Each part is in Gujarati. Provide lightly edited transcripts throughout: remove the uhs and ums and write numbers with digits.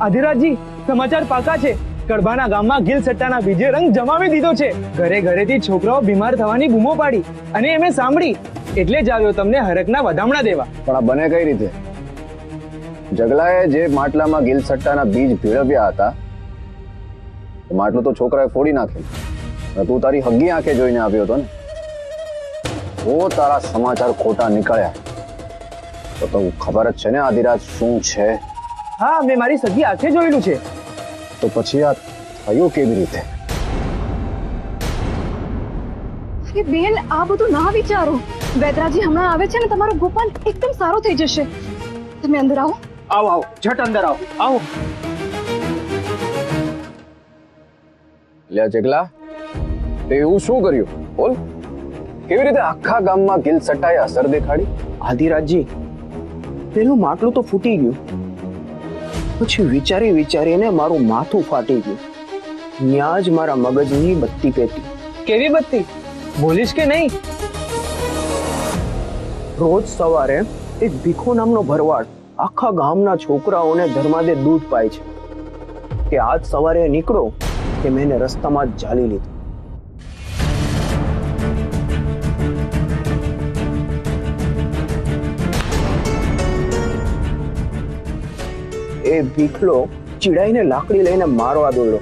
આધિરાજજી, સમાચાર પાકા છે. કડબાના ગામમાં ગિલ સટ્ટાના બીજે રંગ જમાવી દીધો છે. ઘરે ઘરેથી છોકરાઓ બીમાર થવાની બૂમો પાડી અને એમે સાંભળી, એટલે જ આવ્યો તમને હરકના વધામણા દેવા. પણ આ બને કઈ રીતે? જગલાએ જે માટલામાં ગિલ સટ્ટાના બીજ ભેળવ્યા હતા, માટલું તો છોકરાએ ફોડી નાખ્યું. તું તારી હગી આંખે જોઈને આવ્યો હતો ને. ઓ તારા સમાચાર ખોટા નીકળ્યા તો ખબર જ છે ને આધિરાજ શું છે? હા, મેં મારી સગી આંખે જોયેલું છે. તો પછી આ થયું કેવી રીતે? બેન, આ બધું ના વિચારો. વેદરાજી હમણાં આવે છે ને તમારો ગોપાલ એકદમ સારો થઈ જશે. તમે અંદર આવો. આવો આવો, ઝટ અંદર આવો. આવો. લે જગલા, તે એવું શું કર્યું? બોલ, કેવી રીતે આખા ગામમાં ગિલ સટ્ટાએ અસર દેખાડી? આધિરાજજી, પેલું માટલું તો ફૂટી ગયું, પછી વિચારીને મારું માથું ફાટી ગયું. ન્યા જ મારા મગજની બત્તી પેટી. કેવી બત્તી? બોલીશ કે નહીં? રોજ સવારે એક ભીખો નામનો ભરવાડ આખા ગામના છોકરાઓને ધર્માદે દૂધ પાય છે કે આજ સવારે નીકળો કે મેં એને રસ્તામાં જ ઝાલી લીધું. એ ભીખલો ચીડાઈને લાકડી લઈને મારવા દોડ્યો.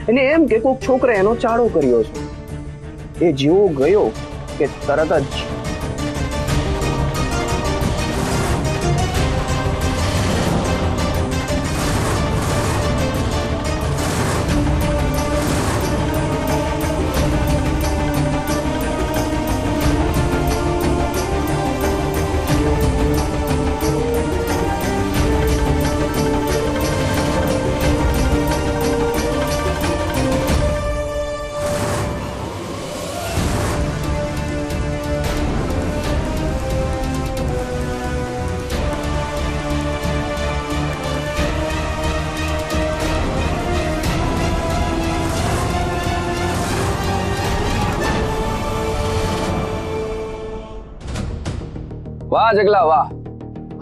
એને એમ કે કોઈક છોકરા એનો ચાળો કર્યો છે. એ જેવો ગયો કે તરત જ વાહ જગલા વાહ.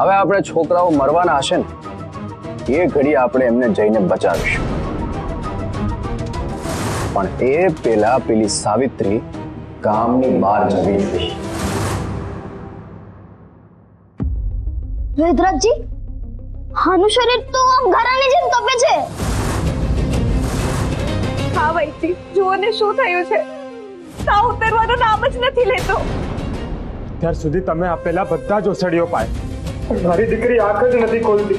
હવે આપણે છોકરાઓ મરવાના હશે ને, એ ઘડી આપણે એમને જઈને બચાવીશું. પણ એ પેલા પેલી સાવિત્રી ગામની બહાર જવી જોઈએ. વેદરાજજી, આનું શરીર તો અંગારાની જેમ તપે છે. હા વૈતી, જુઓ ને શું થયું છે. તાવ ઉતરવાનું નામ જ નથી લેતો. ત્યાર સુધી તમે આપેલા બધા જ ઓસડીઓ પાય, મારી દીકરી આંખ જ નથી ખોલતી.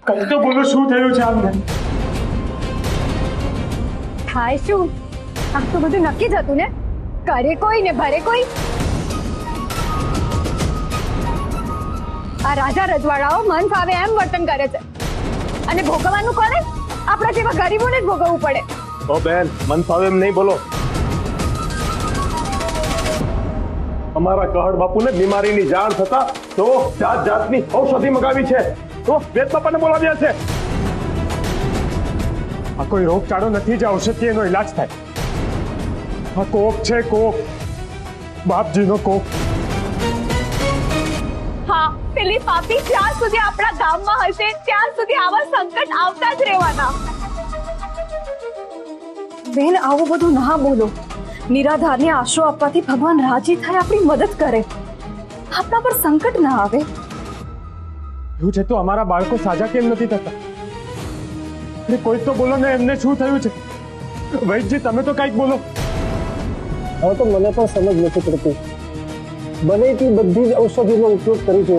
કઈ તો બોલો, શું થયું છે આમને? થાય શું? આ તો બધું નક્કી જ હતું ને. કરે કોઈ ને ભરે કોઈ. આ રાજા રજવાડાઓ મન ફાવે એમ વર્તન કરે છે અને ભોગવવાનું કોને? આપણા જેવા ગરીબોને જ ભોગવવું પડે. ઓ બેન, મન ફાવે એમ નહીં બોલો. અમારા કહડ બાપુને બીમારીની જાણ થતા તો જાત જાતની ઔષધિ મગાવી છે, તો વેદ બાપાને બોલાવ્યા છે. આ કોઈ રોગચાળો નથી જે ઔષધિ એનો ઈલાજ થાય. આ કોપ છે, કોપ, બાપજીનો કોપ. હા, પેલી પાપી જ્યાં સુધી આપણા ગામમાં હશે ત્યાં સુધી આવા સંકટ આવતા જ રહેવાના. બેન, આવું બધું ના બોલો. નિરાધારને આશરો આપવાથી ભગવાન રાજી થાય, આપણી મદદ કરે, આપણા પર સંકટ ના આવે. એવું છે તો અમારા બાળકો સાજા કેમ નથી થતા? કોઈ તો બોલો ને, એમને શું થયું છે? વૈદ્યજી, તમે તો કઈક બોલો. હવે તો મને પણ સમજ નથી પડતી. બને એટલી બધી જ ઔષધિનો ઉપયોગ કરી છે,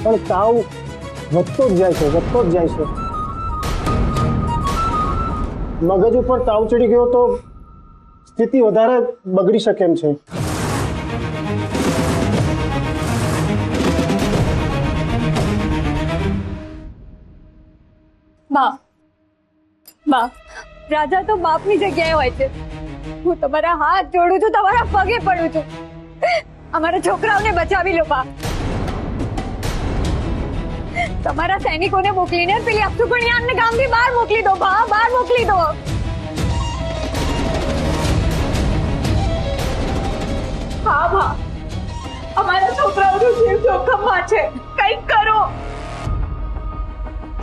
પણ તાવ વધતો જ જાય છે. મગજ ઉપર તાવ ચડી ગયો તો સ્થિતિ વધારે બગડી શકે એમ છે. બાપ, રાજા તો બાપની જગ્યાએ હોય છે. હું તમારા હાથ જોડું છું, તમારા પગે પડું છું. અમારા છોકરાઓને બચાવી લો બાપ. તમારા સૈનિકોને મોકલીને પેલી અફસુકણિયાને ગામની બહાર મોકલી દો બા, બહાર મોકલી દો. છે, કંઈક કરો.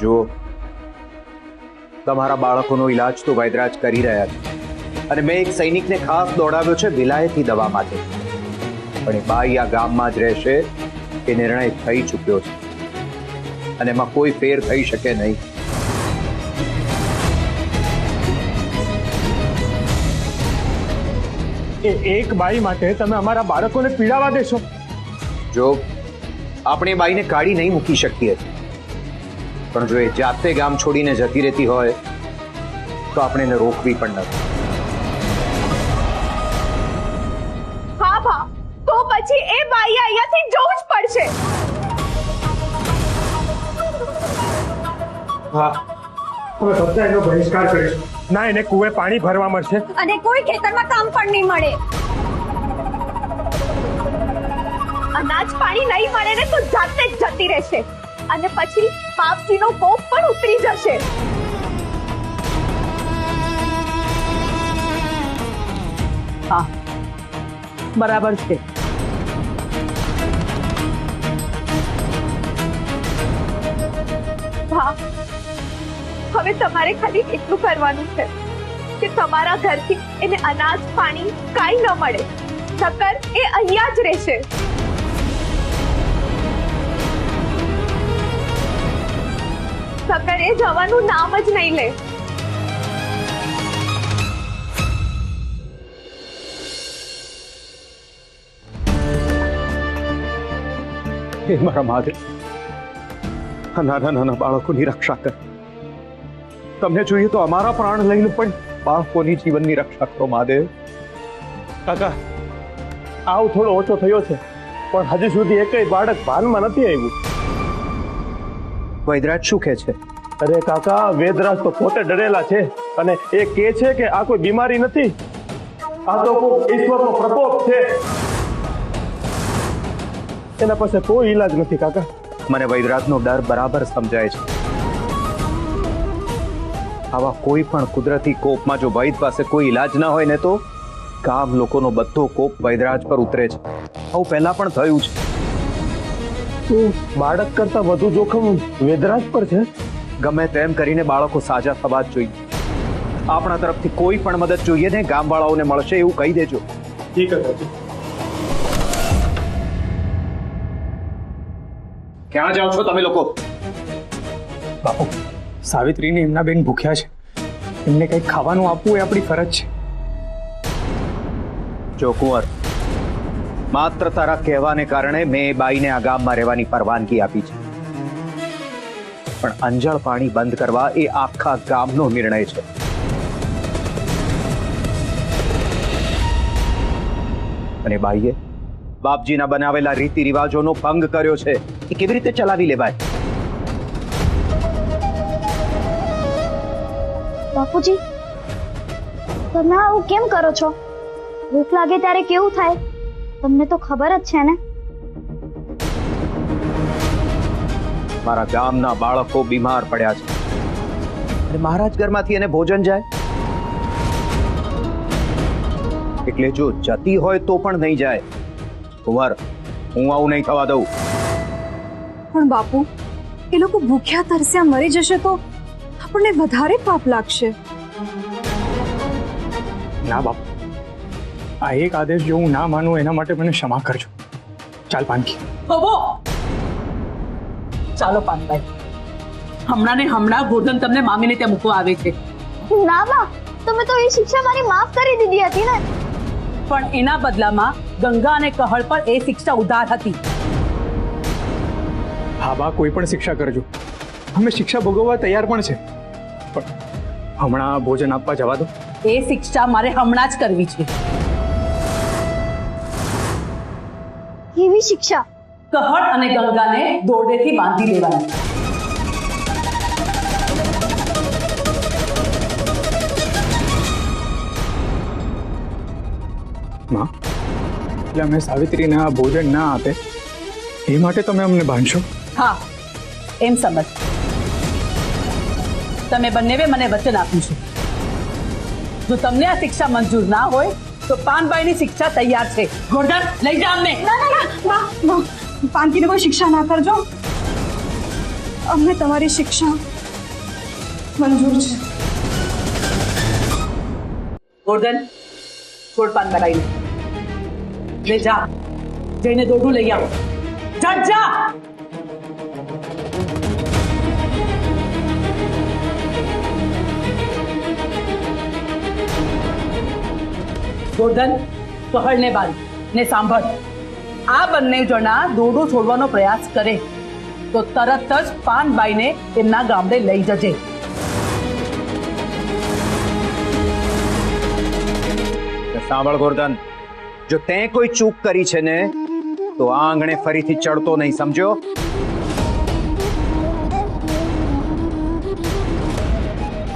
જો તમારા બાળકોનો ઈલાજ તો વૈદરાજ કરી રહ્યા છે અને મેં એક સૈનિકને ખાસ દોડાવ્યો છે વિલાયતી દવા માટે, પણ એ બાઈ આ ગામમાં જ રહેશે એ નિર્ણય થઈ ચૂક્યો છે અને એમાં કોઈ ફેર થઈ શકે નહીં. એ એક બાઈ માટે તમે અમારા બાળકોને પીડાવા દેશો? જો આપણે બાઈને કાઢી નહીં મૂકી શકીએ, પણ જો એ જાતે ગામ છોડીને જતી રહેતી હોય તો આપણે એને રોકવી પણ નથી. હા બા, તો પછી એ બાઈએ અહીંયાથી જવું જ પડશે. હા, અમે બધા એનો બહિષ્કાર કરીશું. ના એને કુએ પાણી ભરવા મળશે, અને કોઈ ખેતરમાં કામ પણ નહીં મળે. અનાજ પાણી નહીં મળે ને તો જાતે જ જતી રહેશે અને પછી બાપજીનો કોપ પણ ઉતરી જશે. હા, બરાબર છે. હા, હવે તમારે ખાલી એટલું કરવાનું છે કે તમારા ઘરથી એને અનાજ પાણી કાંઈ ન મળે, નકર એ અહીંયા જ રહેશે. નકર એ જવાનું નામ જ નહીં લે. હે મારા મહાદેવ, આ નાના નાના બાળકોની રક્ષા કર. તમને જોઈએ તો અમારા પ્રાણ લઈને પણ બાળકોની જીવનની રક્ષા કરો મહાદેવ. કાકા આવ થોડો ઓછો થયો છે, પણ હજી સુધી એકય બાળક ભાનમાં નથી આવ્યું. વૈદરાજ શું કહે છે? અરે કાકા, વેદરાજ તો પોતે ડરેલા છે અને એ કહે છે કે આ કોઈ બીમારી નથી, આ તો કોઈ ઈશ્વરનો પ્રકોપ છે. એના પાસે કોઈ ઈલાજ નથી કાકા. મને વૈદરાજનો ડર બરાબર સમજાય છે. આવા કોઈ પણ કુદરતી કોપમાં જો વૈદ પાસે કોઈ ઈલાજ ના હોય ને તો ગામ લોકોનો બધો કોપ વૈદરાજ પર ઉતરે છે. આવું પહેલા પણ થયું છે. બાળક કરતા વધુ જોખમ વેદરાજ પર છે. ગમે તેમ કરીને બાળકો સાજા થવા જ જોઈએ. આપણા તરફથી કોઈ પણ મદદ જોઈએ ને ગામવાળાઓને મળશે એવું કહી દેજો. ઠીક છે. ક્યાં જાઓ છો તમે લોકો? બાપુ, સાવિત્રીને એમના બેન ભૂખ્યા છે, એમને કંઈક ખાવાનું આપવું એ આપણી ફરજ છે. જો કુંવર, માત્ર તારા કહેવાને કારણે મેં એ બાઈને આ ગામમાં રહેવાની પરવાનગી આપી છે, પણ અંજળ પાણી બંધ કરવા એ આખા ગામનો નિર્ણય છે. અને બાઈએ બાપજીના બનાવેલા રીતિ રિવાજોનો ભંગ કર્યો છે. એ કેવી રીતે ચલાવી લેવાય? બાપુજી, તમે આવું કેમ કરો છો? ભૂખ લાગે ત્યારે કેવું થાય તમને તો ખબર જ છે ને. મારા ગામના બાળકો બીમાર પડ્યા છે અને મારા જ ઘરમાંથી એને ભોજન જાય, એટલે જો જતી હોય તો પણ નહીં જાય. કુંવર, હું આવું નહીં થવા દઉં. પણ બાપુ, એ લોકો ભૂખ્યા તરસ્યા મરી જશે તો આપણને વધારે પાપ લાગશે. ના બાપુ, આ એક આદેશ જો હું ના માનું એના માટે મને ક્ષમા કરજો. ચાલ પાનકી. થોભો. ચાલો પાનભાઈ, હમણાં ને હમણાં ગોર્ધન તમને મામીને ત્યાં મૂકવા આવે છે. ના બા, તમે તો એ શિક્ષા મારી માફ કરી દીધી હતી ને. પણ એના બદલામાં ગંગા અને કહળ પર એ શિક્ષા ઉધાર હતી. હા બા, કોઈ પણ શિક્ષા કરજો, અમે શિક્ષા ભોગવવા તૈયાર પણ છે, પણ હમણાં ભોજન આપવા જવા દો. એ શિક્ષા મારે હમણાં જ કરવી છે. કેવી શિક્ષા? કહળ અને ગંગાને દોરડેથી બાંધી દેવાની. માં, એટલે અમે સાવિત્રીને આ ભોજન ના આપે એ માટે તમે અમને બાંધશો? હા, એમ સમજ. તમે બંનેવે મને વચન આપ્યું છે, જો તમને આ શિક્ષા મંજૂર ના હોય તો પાનભાઈની શિક્ષા તૈયાર છે. ગોરધન, લઈ જા અમને. ના ના ના, બા, બા, પાનકીને કોઈ શિક્ષા ના કરજો. અમને તમારી શિક્ષા મંજૂર છે. ગોર્ધન, છોડ પાન બનાવીને લે જા, જઈને દોઢું લઈ આવો. જા જા. ગોર્ધન, પહળને બાંધ ને સાંભળ. આ બંને જણા દોડું છોડવાનો પ્રયાસ કરે તો તરત જ પાનબાઈને એમના ગામડે લઈ જજે. સાંભળ ગોર્ધન, જો તે કોઈ ચૂક કરી છે ને તો આ આંગણે ફરીથી ચડતો નહીં, સમજો?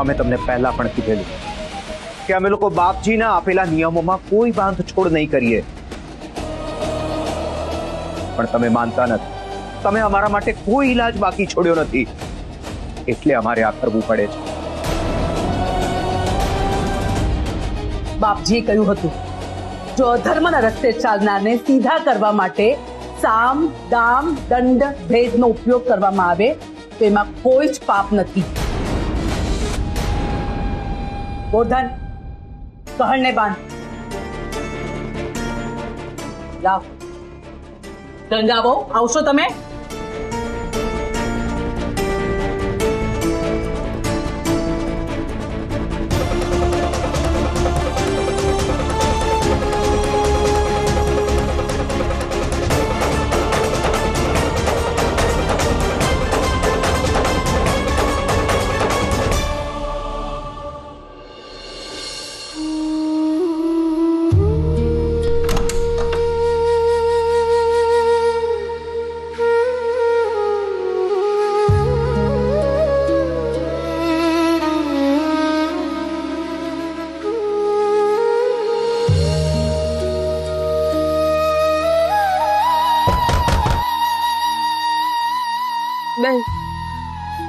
અમે તમને પહેલા પણ કીધેલું કે અમે લોકો બાપજીના આપેલા નિયમોમાં કોઈ બાંધછોડ નહીં કરીએ, પણ તમે માનતા નથી. તમે અમારા માટે કોઈ ઈલાજ બાકી છોડ્યો નથી, એટલે અમારે આ કરવું પડે છે. બાપજીએ કહ્યું હતું, જો અધર્મના રસ્તે ચાલનારને સીધા કરવા માટે સામ, દામ, દંડ, ભેદનો ઉપયોગ કરવામાં આવે તો એમાં કોઈ જ પાપ નથી. ગોર્ધન, કહળને બાંધ. લાવ, ગંગાવો, આવશો તમે? બેન,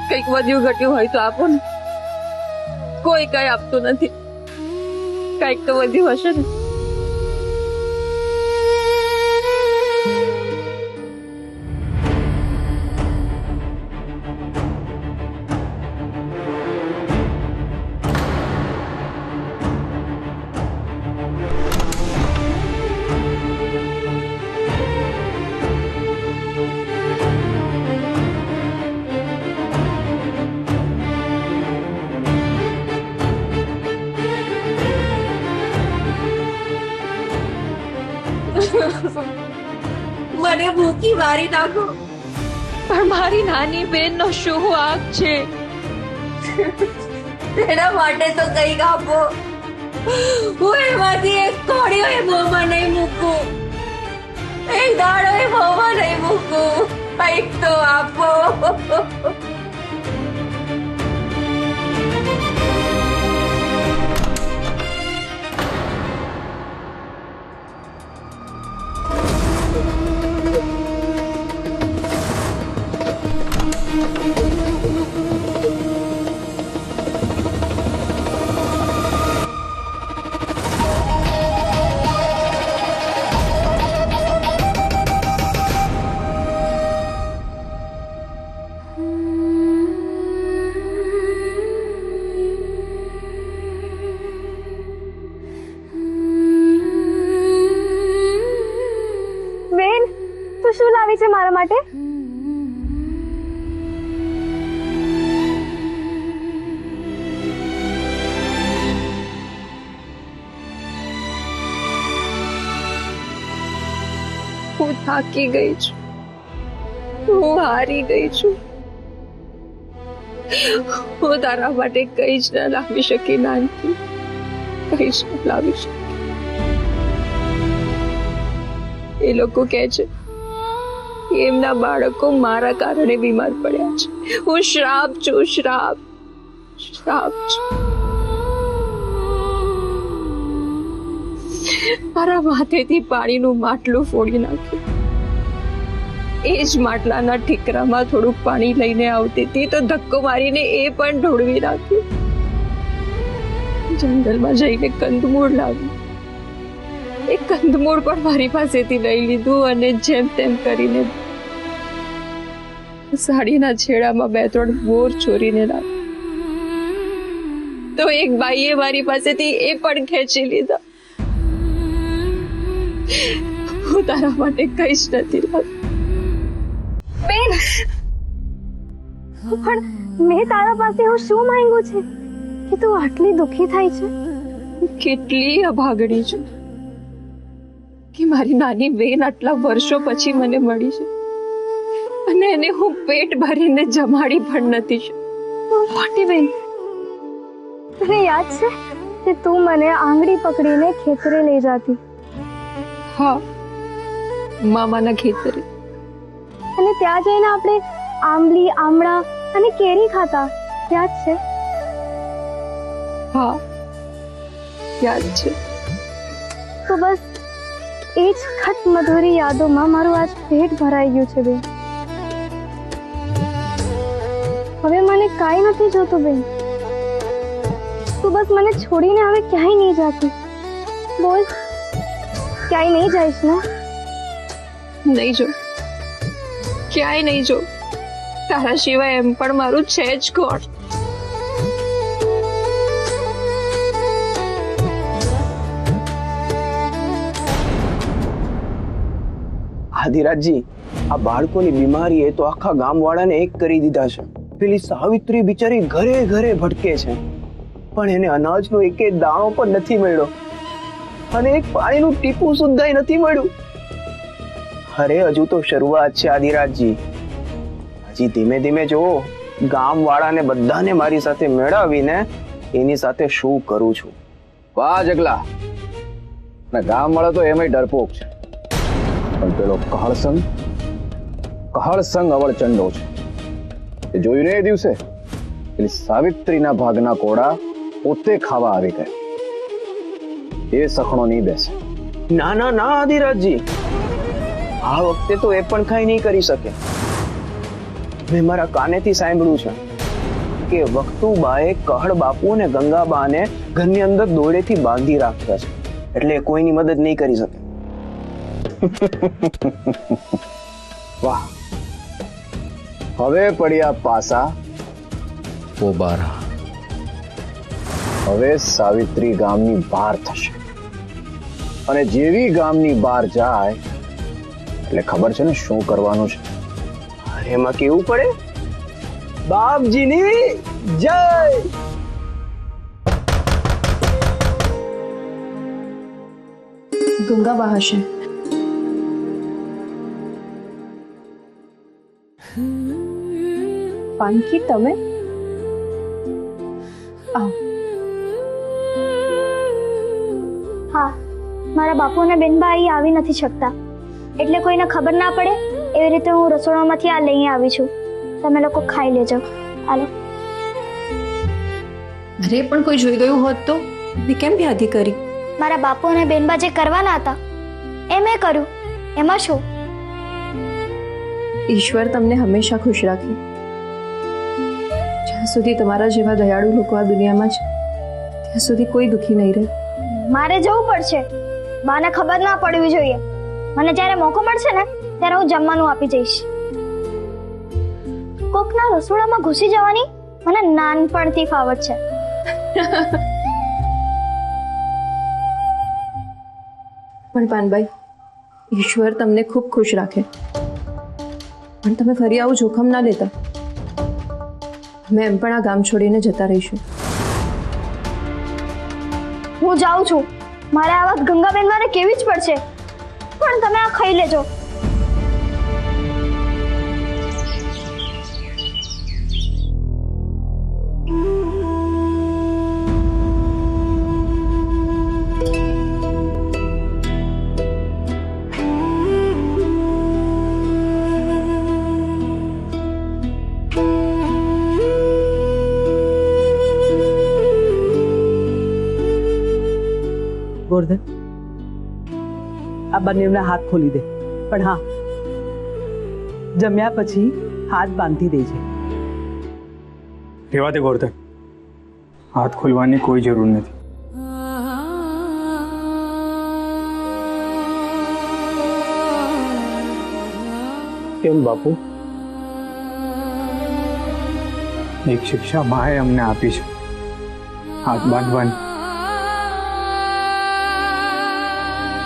કંઈક વધ્યું ઘટ્યું હોય તો આપો ને. કોઈ કઈ આપતું નથી. કંઈક તો વધ્યું હશે ને. મને ભૂખી મારી નાખો, પણ મારી નાની બેનનો શું વાંક છે? એના માટે તો કંઈક આપો. હું એમાંથી એક કોળીઓ એ મોંમાં નહીં મૂકું, એક દાડો એ મોંમાં નહીં મૂકું. કંઈક તો આપો. શું લાવી છે મારા માટે? હું થાકી ગઈ છું, હું હારી ગઈ છું. હું તારા માટે કઈ જ ન લાવી શકી નાનકી, કઈ જ ન લાવી શકી. એ લોકો કહે છે એમના બાળકો મારા કારણે બીમાર પડ્યા છે. હું શ્રાપ છું, શ્રાપ, શ્રાપ છું. મારા માથેથી પાણીનું માટલું ફોડી નાખ્યું. એ જ માટલાના ઠીકરામાં થોડુંક પાણી લઈને આવતી હતી તો ધક્કો મારીને એ પણ ઢોળવી નાખ્યું. જંગલમાં જઈને કંદમૂળ લાવી, એ કંદમૂળ પણ મારી પાસેથી લઈ લીધું અને જેમ તેમ કરીને સાડીના છેડામાં 2-3 બોર ચોરીને રાખ તો એક ભાઈએ મારી પાસેથી એ પણ ખેંચી લીધા. હું તારા માટે કઈ જ નથી લાવી. બેન, પણ મેં તારા પાસે એવું શું માંગ્યું છે કે તું આટલી દુખી થાય છે? કેટલી અભાગણી છું કે મારી નાની બેન આટલા વર્ષો પછી મને મળી છે અને એને હું પેટ ભરીને જમાડી પણ નથી શકતી. મોટી બેન, તને યાદ છે કે તું મને આંગળી પકડીને ખેતરે લઈ જતી હા, મામાના ખેતરે. અને ત્યાં જઈને આપણે આંબલી, આમળા અને કેરી ખાતા, યાદ છે? હા, યાદ છે. તો બસ એ જ ખટ મધુરી યાદોમાં મારું આજ પેટ ભરાઈ ગયું છે બેન. હવે મને કાંઈ નથી જોતું બેન. તું બસ મને છોડીને હવે ક્યાંય નહીં જાતી. બોલ, ક્યાંય નહીં જઈશ ને? નહીં જો, ક્યાંય નહીં જો. તારા સિવાય એમ પણ મારું છે જ કોણ. આદિરાજજી, આ બાળકોની બીમારી એ તો આખા ગામવાળાને એક કરી દીધા છે. પેલી સાવિત્રી બિચારી ઘરે ઘરે ભટકે છે, પણ એને અનાજનો એક દાણો પણ નથી મળ્યો અને એક પાણીનું ટીપું સુદ્ધા નથી મળ્યું. અરે હજુ તો શરૂઆત છે આદિરાજજી. હજી ધીમે ધીમે જોવો, ગામવાળાને બધાને મારી સાથે મેળવીને એની સાથે શું કરું છું. વાહ જગલા, અને ગામવાળા તો એમાંય ડરપોક છે, પણ પેલો કહળસંગ અવળચંડો છે. એ જોયું ને એ દિવસે પેલી સાવિત્રીના ભાગના કોડા પોતે ખાવા આવી ગયા. એ સખણો નહીં બેસે. ના ના ના આદિરાજજી, આ વખતે તો એ પણ કઈ નહીં કરી શકે. મેં મારા કાનેથી સાંભળ્યું છે કે વખતુબાએ કહળ બાપુ અને ગંગાબાને ઘરની અંદર દોરડેથી બાંધી રાખ્યા છે, એટલે એ કોઈની મદદ નહીં કરી શકે. વાહ, હવે પડ્યા પાસા પોબારા. હવે સાવિત્રી ગામની બહાર થશે, અને જેવી ગામની બહાર જાય એટલે ખબર છે ને શું કરવાનું છે. અરે એમાં કેવું પડે, બાપજીની જય. ગંગાબા હશે. પાનકી, તમે હા, મારા બાપુ અને બેનબા અહીં આવી નથી શકતા, એટલે કોઈને ખબર ના પડે એવી રીતે હું રસોડામાંથી આ લઈને આવી છું. તમે લોકો ખાઈ લેજો. હાલો. અરે પણ કોઈ જોઈ ગયું હોત તો મેં કેમ યાદી કરી? મારા બાપુ અને બેનબા જે કરવાના હતા એ મેં કર્યું, એમાં શું? ઈશ્વર તમને હંમેશા ખુશ રાખે. જ્યાં સુધી તમારા જેવા દયાળુ લોકો આ દુનિયામાં છે ત્યાં સુધી કોઈ દુઃખી નહીં રહે. મારે જવું પડશે. બાને ખબર ના પડવી જોઈએ. મને જ્યારે મોકો મળશે ને ત્યારે હું જમવાનું આપી જઈશ. કોકના રસોડામાં ઘૂસી જવાની મને નાનપણથી ફાવટ છે. પણ પાનભાઈ, ઈશ્વર તમને ખૂબ ખુશ રાખે, પણ તમે ફરી આવું જોખમ ના લેતા. અમે એમ પણ આ ગામ છોડીને જતા રહીશું. હું જાઉં છું. મારે આ વાત ગંગાબેન મારે કેવી જ પડશે. પણ તમે આ ખાઈ લેજો. ગોરધન, આ બંનેના હાથ ખોલી દે, પણ હા, જમ્યા પછી હાથ બાંધી દેજે. રેવા દે ગોરધન, હાથ ખોલવાની કોઈ જરૂર નથી. કેમ બાપુ, એક શિક્ષા માએ અમને આપી છે, હાથ બાંધવાની.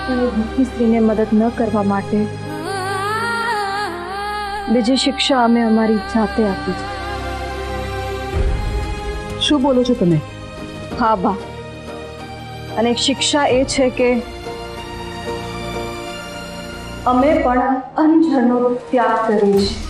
અને ભૂખી સ્ત્રીને મદદ ન કરવા માટે બીજી શિક્ષા અમે અમારી જાતે આપી છે. શું બોલો છો તમે? હા બા, અને એક શિક્ષા એ છે કે અમે પણ અંજનો ત્યાગ કરીએ છીએ.